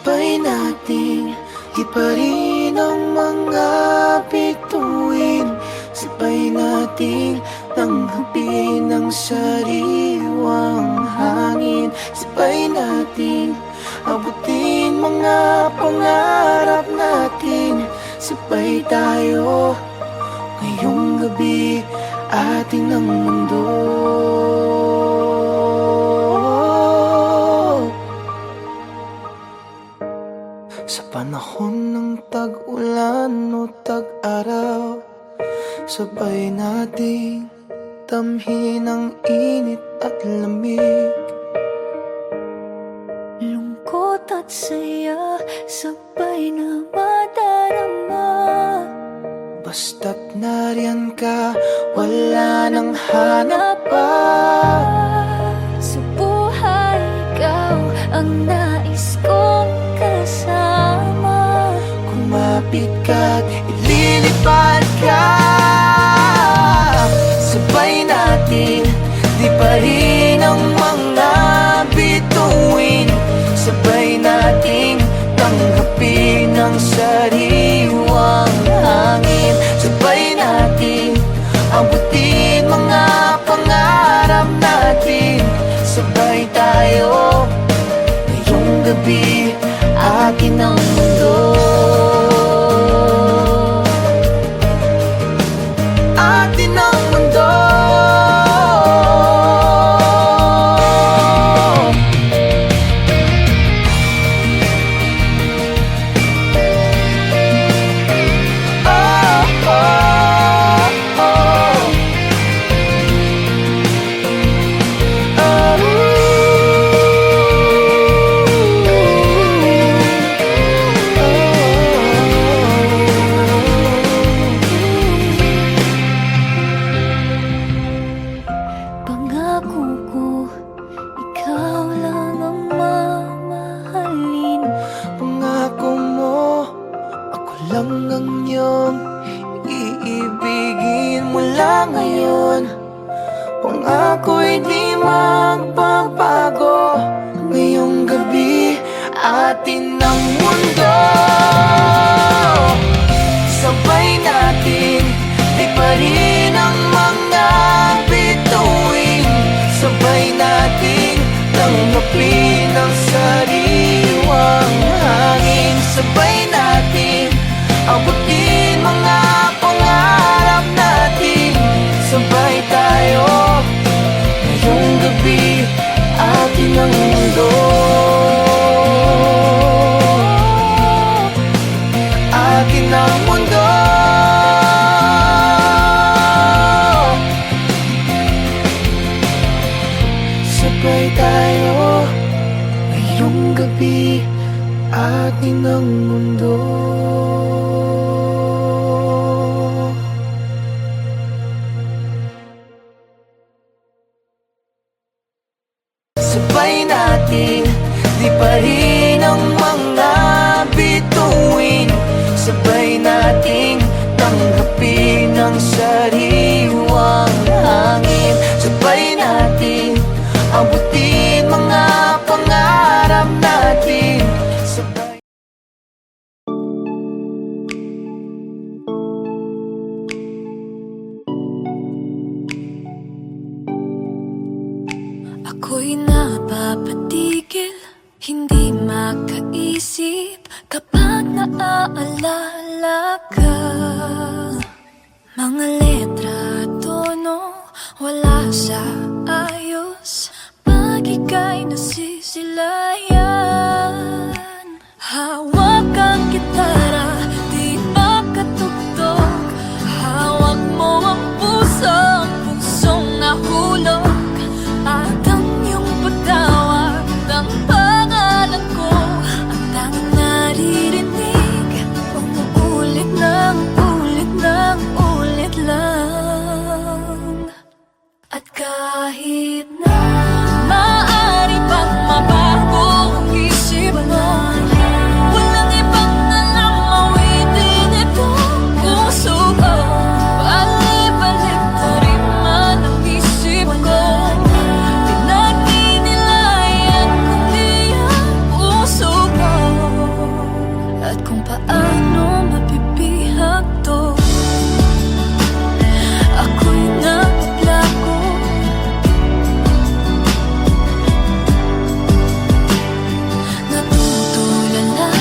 Sabay nating di pa rin ang mga bituin. Sabay nating tanggapin ang sariwang hangin. Sabay nating abutin mga pangarap natin. Sabay tayo ngayong gabi, atin ang mundo. Sa panahon ng tag-ulan o tag-araw, sabay nating tamhin ang init at lamig. Lungkot at saya, sabay na madarama. Basta't nariyan ka, wala nang hanap pa. Sa buhay, ikaw ang nais kong kasama. Kumapit ka't ililipad ka. Sabay natin, di pa rin ang mga bituin. Sabay nating tanggapin ang sariwang hangin. Sabay nating abutin mga pangarap natin. Sabay tayo ngayong gabi, atin ang mundo. Atin ang mundo. Pangako ko, ikaw lang ang mamahalin. Pangako mo, ako lang ang iyong iibigin mula ngayon. Pangako'y di magbabago. Ngayong gabi, atin ang mundo. Sabay natin, di pa rin ang mga bituin. Sabay nating tanggapin ang sariwang hangin. Sabay natin abutin mga pangarap natin. Sabay tayo ngayong gabi, atin ang mundo. Atin ang mundo. Sabay tayo ngayong gabi, atin ang mundo. Sabay natin, di pa rin ang mga bituin. Sabay nating tanggapin ang sariwang hangin. Sabay nating abutin mga pangarap natin. Sabay. Ako'y napapatigil, hindi makaisip kapag naaalala ka. Mga letra at tono, wala sa ayos pag ika'y nasisilayan. Hawak ang gitara, di makatugtog. Hawak mo ang pusong nahulog. At ang iyong pagtawag ng pangalan ko, ang tanging naririnig, umuulit ng ulit lang. At kahit na maaari pang mabago ang isip mo, wala paano mapipihag to. Ako'y napaplako, natutulala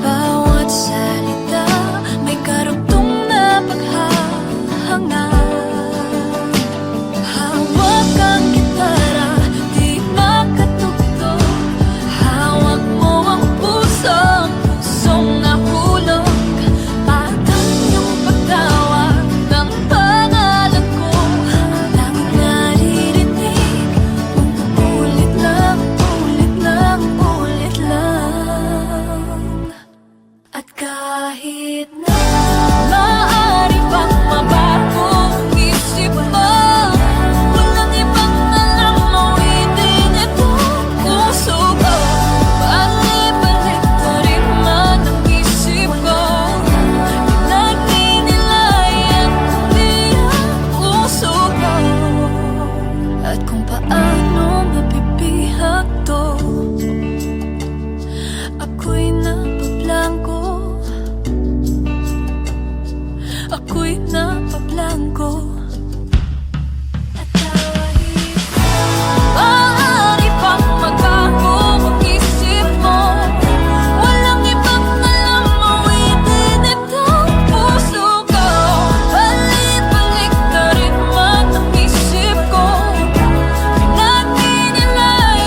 bawat salita, may karugtong na paghahanga. Hawak ang gitara, di makatugtog. Hawak mo ang puso, pusong nahulog. Patang yung pagtawag ng pangalan ko. Langit naririnig, ulit lang, ulit lang, ulit lang. At kahit na maaari pang mabago ang isip mo, walang ibang alam mo, hindi itong puso ko. Balik-balik na rin man ang isip ko, pinagninilay kundi ang puso ko. At kung paano mapipihag to, ako'y napablangko, ako'y napablangko. At kahit maaari pang magbago ang isip mo, walang ibang alam mo, hindi nitong puso ko. Balik-balik na rin man ang isip ko, pinagninilay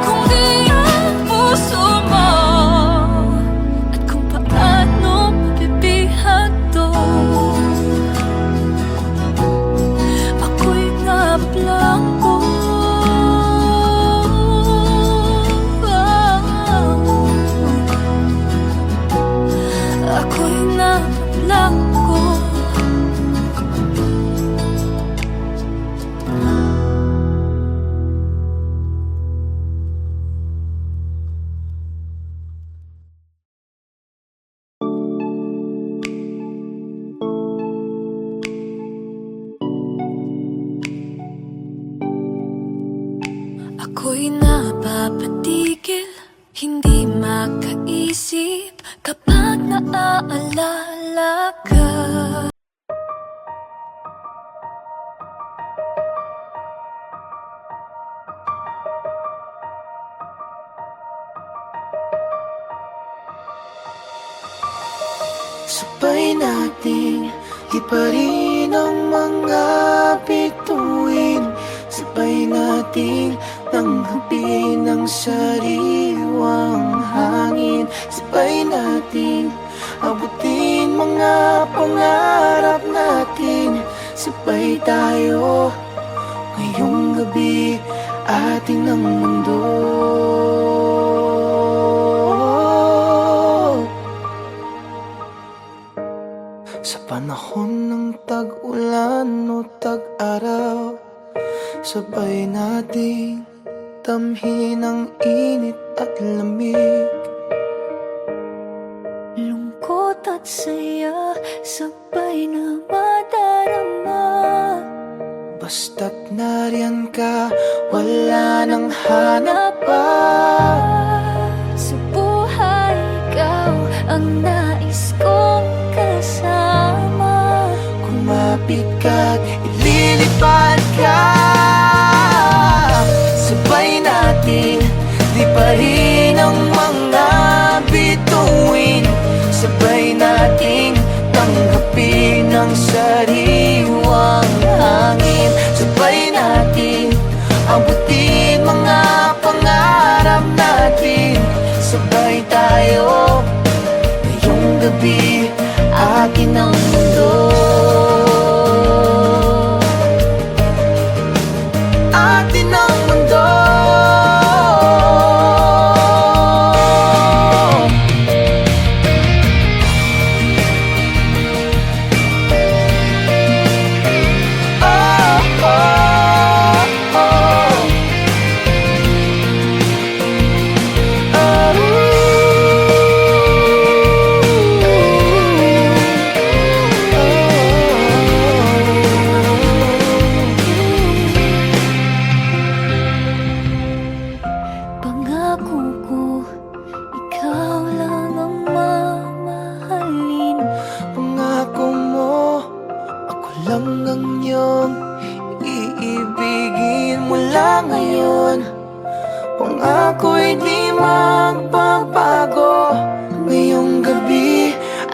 kundi ang puso mo. At kung paano mapipihag to, ako'y napablangko. Ako'y napablangko. Ako'y napapatigil, hindi makaisip kapag naaalala ka. Sabay nating di pa rin ang mga bituin. Sabay nating tanggapin ang sariwang hangin. Sabay nating abutin mga pangarap natin. Sabay tayo ngayong gabi, atin ang mundo. Sa panahon ng tag-ulan o tag-araw, sabay nating tamhin ang init at lamig. Lungkot at saya, sabay na madarama. Basta't nariyan ka, wala nang hanap pa. Sa buhay, ikaw ang nais kong kasama. Kumapit ka't ililipad ka. Sabay natin, di pa rin ang mga bituin. Sabay nating tanggapin ang sariwang hangin. Sabay natin abutin mga pangarap natin. Sabay tayo ngayong gabi, akin ang mundo. Atin ang mundo.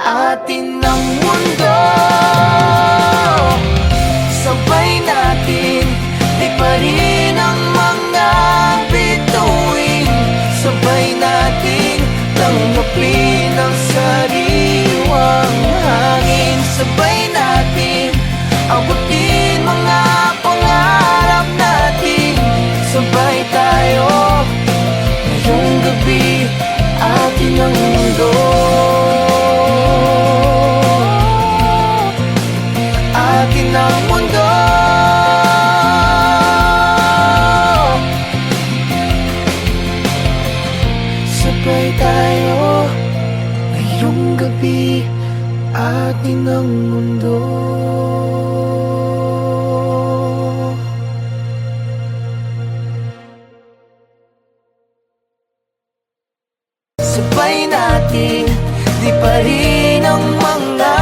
atin ang mundo. Sabay natin liparin ang mga bituin. Sabay natin tanggapin ang sariwang hangin. Sabay natin abutin mga pangarap natin. Sabay tayo ngayong gabi, atin ang mundo. Atin ang mundo. Sabay tayo ngayong gabi, atin ang mundo. Sabay natin liparin ang mga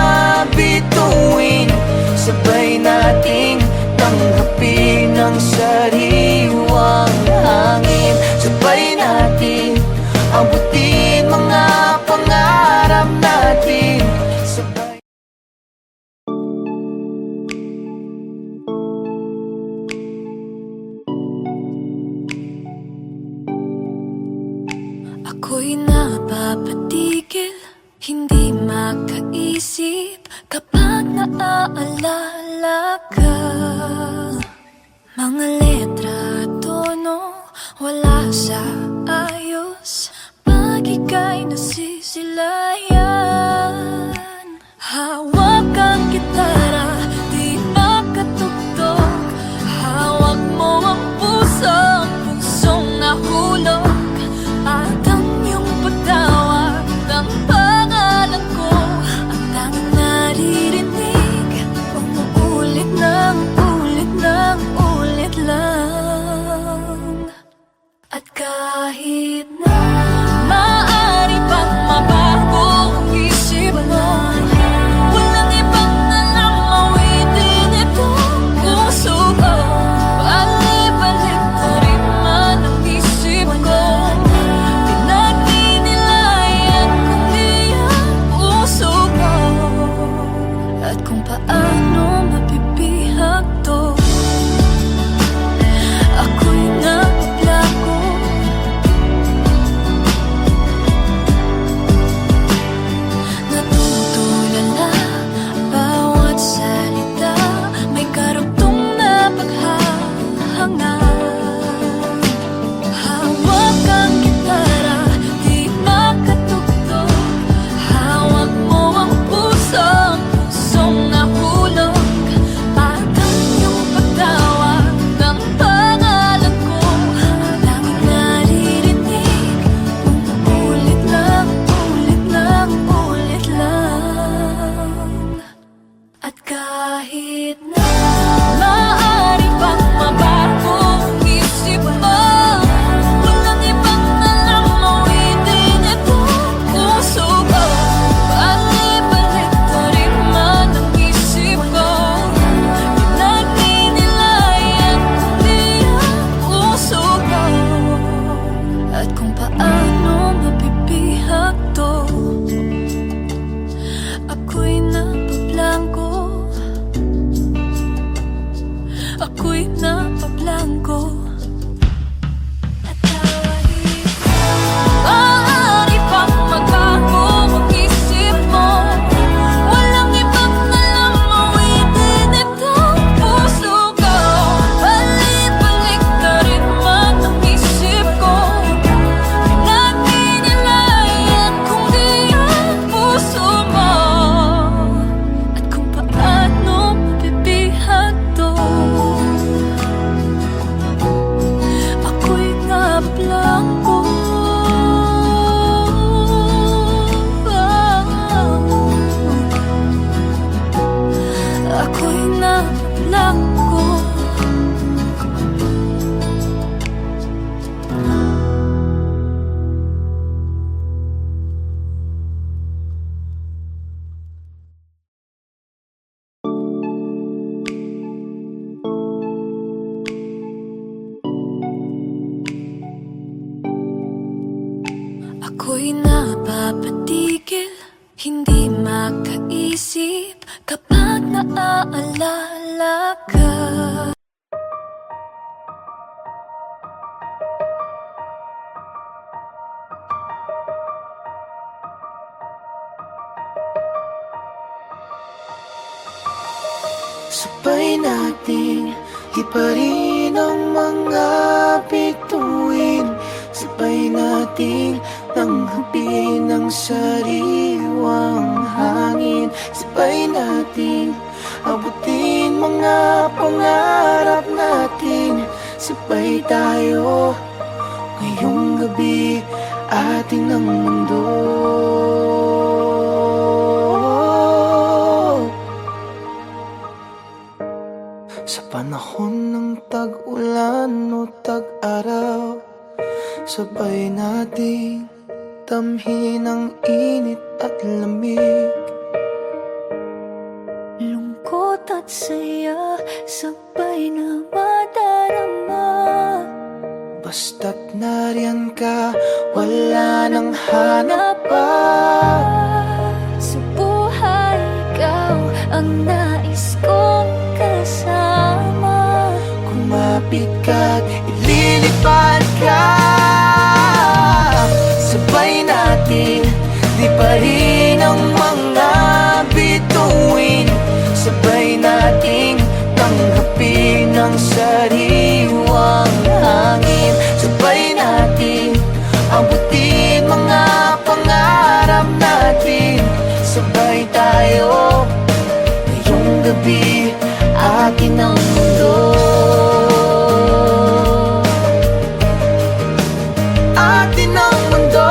bituin. Sabay nating tanggapin ang sariwang hangin. Sabay natin abutin mga pangarap natin. Sabay. Ako'y napapatigil, hindi makaisip kapag naaalala ka. Mga letra at tono, wala sa ayos pag ika'y nasisilayan. Hawak ang gitara, di makatugtog. Hawak mo ang pusong nahulog. At ang iyong pagtawag ng pangalan ko, ang tanging naririnig, umuulit ng ulit lang. At kahit na maaari pang mabago ang isip mo, walang ibang alam mawitin itong puso ko. Balik-balik na rin man ang isip ko. At kung paano mapipihag to, ako'y napaplako. Natutulala bawat salita, may karugtong na paghahanga. Hawak ang gitara, di makatugtog. Hawak mo ang pusong nahulog. At ang iyong pagtawag ng pangalan ko, tanging naririnig, umuulit lang. At kahit na maaari pang mabago ang isip mo, walang ibang alam mawitin itong puso ko. Balik-balik na rin man ang isip ko. Pinagninilayan kundi ang puso ko. At kung paano mapipihag to, ako'y napablangko. Ako'y napablangko. At kahit maaari pang magbago ang isip mo, walang ibang alam mawitin itong puso ko. Balik-balik na rin man ang isip ko. Pinagninilayan kundi ang puso mo. At kung paano mapipihag to, ako'y napablangko. Ako'y napablangko. Ako'y napapatigil, hindi sabay nating liparin ang mga bituin, sabay nating tanggapin ang sariwang hangin, sabay nating abutin mga pangarap natin, sabay tayo ngayong gabi, atin ang mundo. Sa panahon ng tag-ulan o tag-araw, sabay nating tamhin ang init at lamig. Lungkot at saya, sabay na madarama. Basta't nariyan ka, wala nang hanap pa. Sa buhay, ikaw ang nais kong kasama. Kumapit ka't ililipad ka, sabay natin liparin ang mga bituin, sabay nating tanggapin ang sariwang hangin, sabay natin abutin mga pangarap natin, sabay tayo ngayong gabi, akin ang mundo. Atin ang mundo.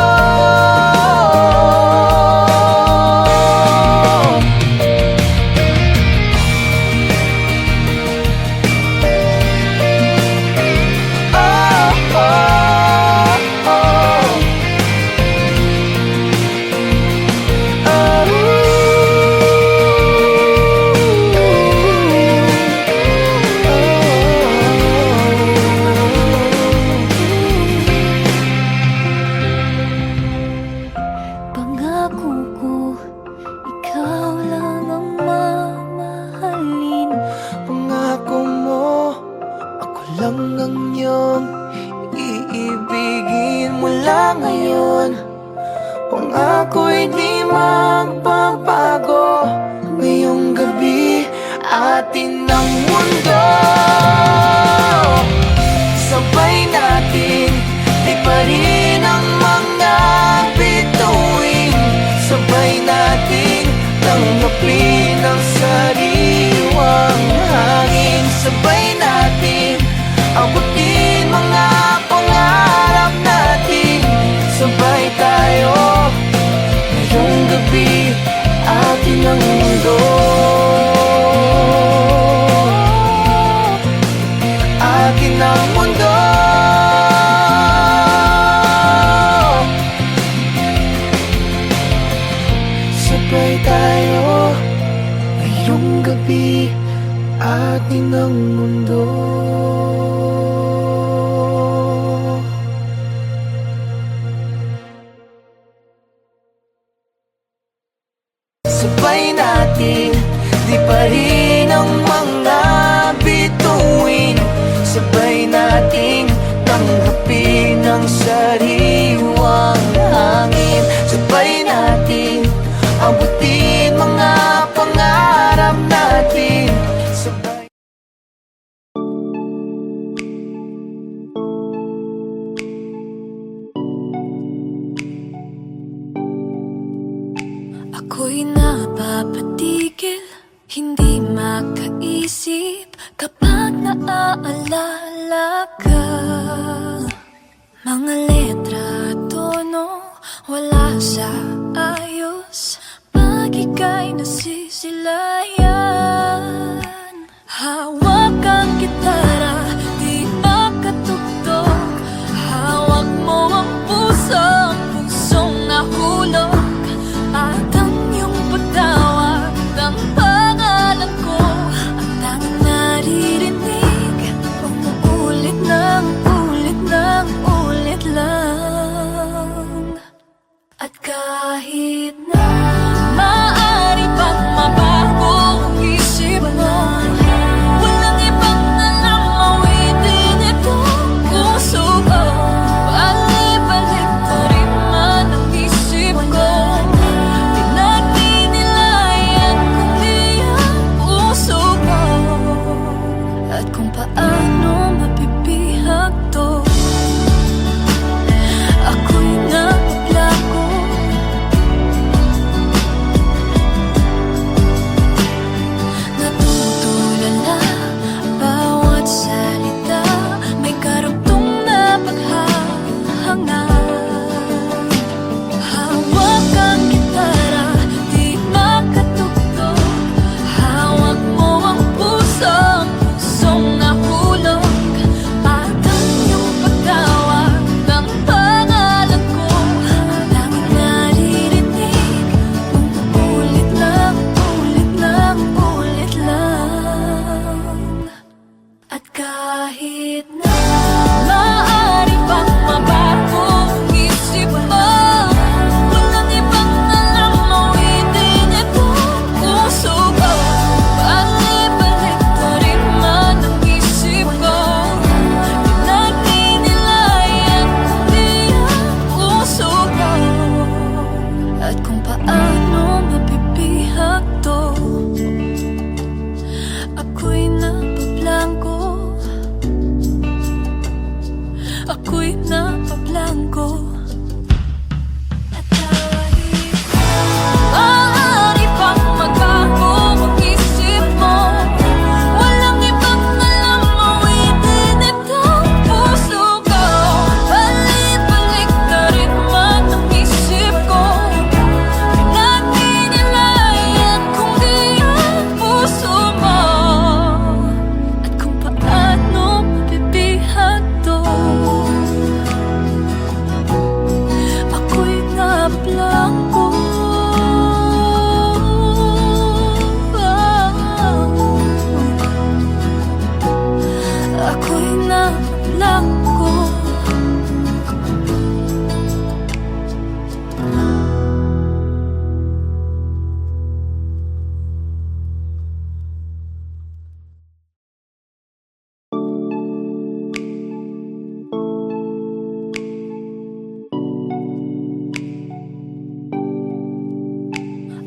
Pangako ko, ikaw lang ang mamahalin. Pangako mo, ako lang ang iyong iibigin mula ngayon. Pangako'y di magbabago, ngayong gabi, atin ang mundo. Sabay natin liparin ang mga bituin, sabay natin tanggapin ang sariwang hangin, sabay natin abutin mga pangarap natin, sabay tayo ngayong gabi, atin ang mundo. Atin ang mundo. Sabay tayo ngayong gabi, atin ang mundo. Sabay natin liparin ang mga bituin, sabay nating tanggapin ang sariwang hangin, sabay nating abutin mga pangarap natin, sabay. Ako'y napapatigil, hindi makaisip kapag naaalala ka. Mga letra at tono, wala sa ayos pag ika'y nasisilayan. Hawak ang gitara, di makatugtog. Hawak mo ang pusong nahulog. At ang iyong pagtawag ng pangalan ko, ang tanging naririnig, umuulit ng ulit lang. At kahit na maaari pang mabago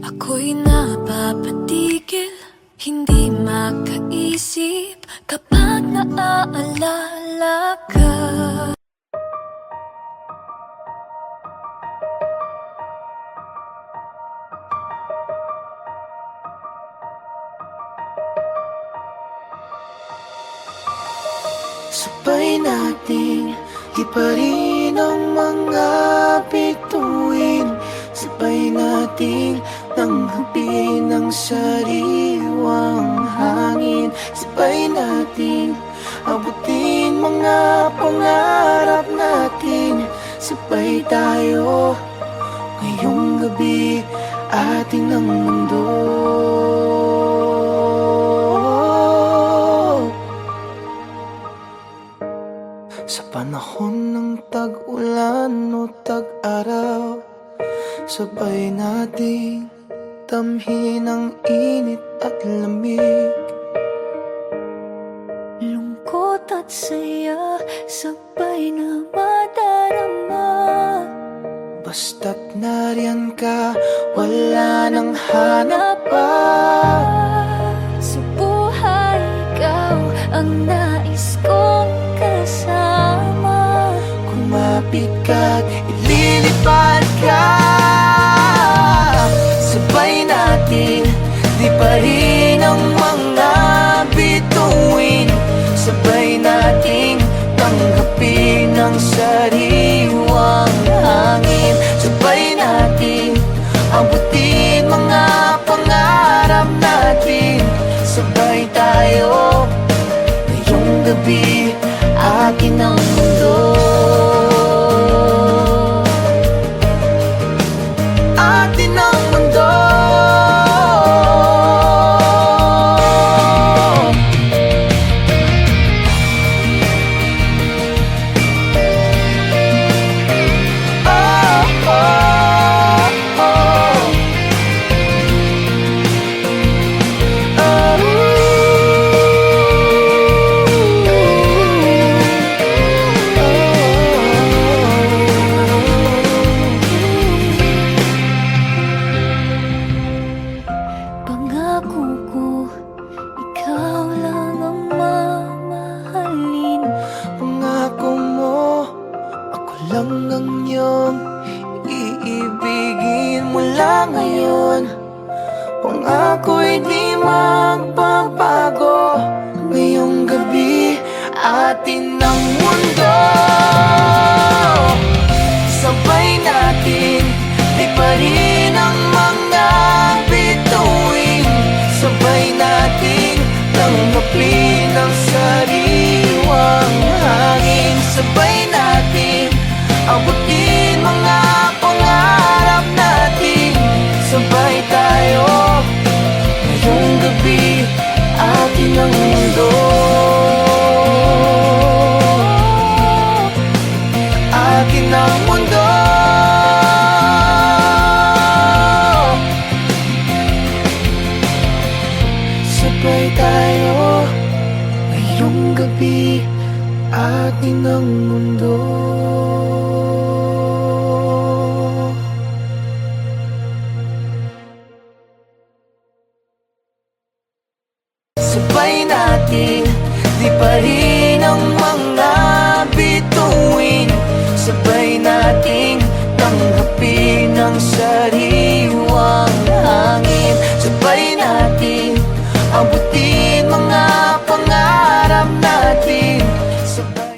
Ako'y napapatigil, hindi makaisip kapag naaalala ka. Sabay nating liparin ang mga bituin. Sabay nating tanggapin ang sariwang hangin. Sabay nating abutin mga pangarap natin. Sabay tayo ngayong gabi, atin ang mundo. Sa panahon ng tag-ulan o tag-araw, sabay nating tamhin ang init at lamig. Lungkot at saya, sabay na madarama. Basta't nariyan ka, wala nang hanap pa. Sa buhay, ikaw ang nais kong kasama. Kumapit ka't ililipad ka. Sabay natin liparin ang mga bituin. Sabay nating tanggapin ang sariwang hangin. Sabay nating abutin mga pangarap natin. Sabay tayo ngayong gabi, akin ang mundo. Atin ang mundo. Pangako ko, ikaw lang ang mamahalin. Pangako mo, ako lang ang iyong iibigin mula ngayon. Pangako'y di magbabago. Ngayong gabi, atin ang mundo. Sabay natin liparin ang mga bituin. Sabay natin tanggapin ang sariwang hangin. Sabay natin abutin mga pangarap natin. Sabay tayo ngayong gabi, atin ang mundo. Atin ang mundo. Sabay tayo ngayong gabi, atin ang mundo. Sabay natin liparin ang mga bituin. Sabay nating tanggapin ang sariwang hangin. Sabay nating abutin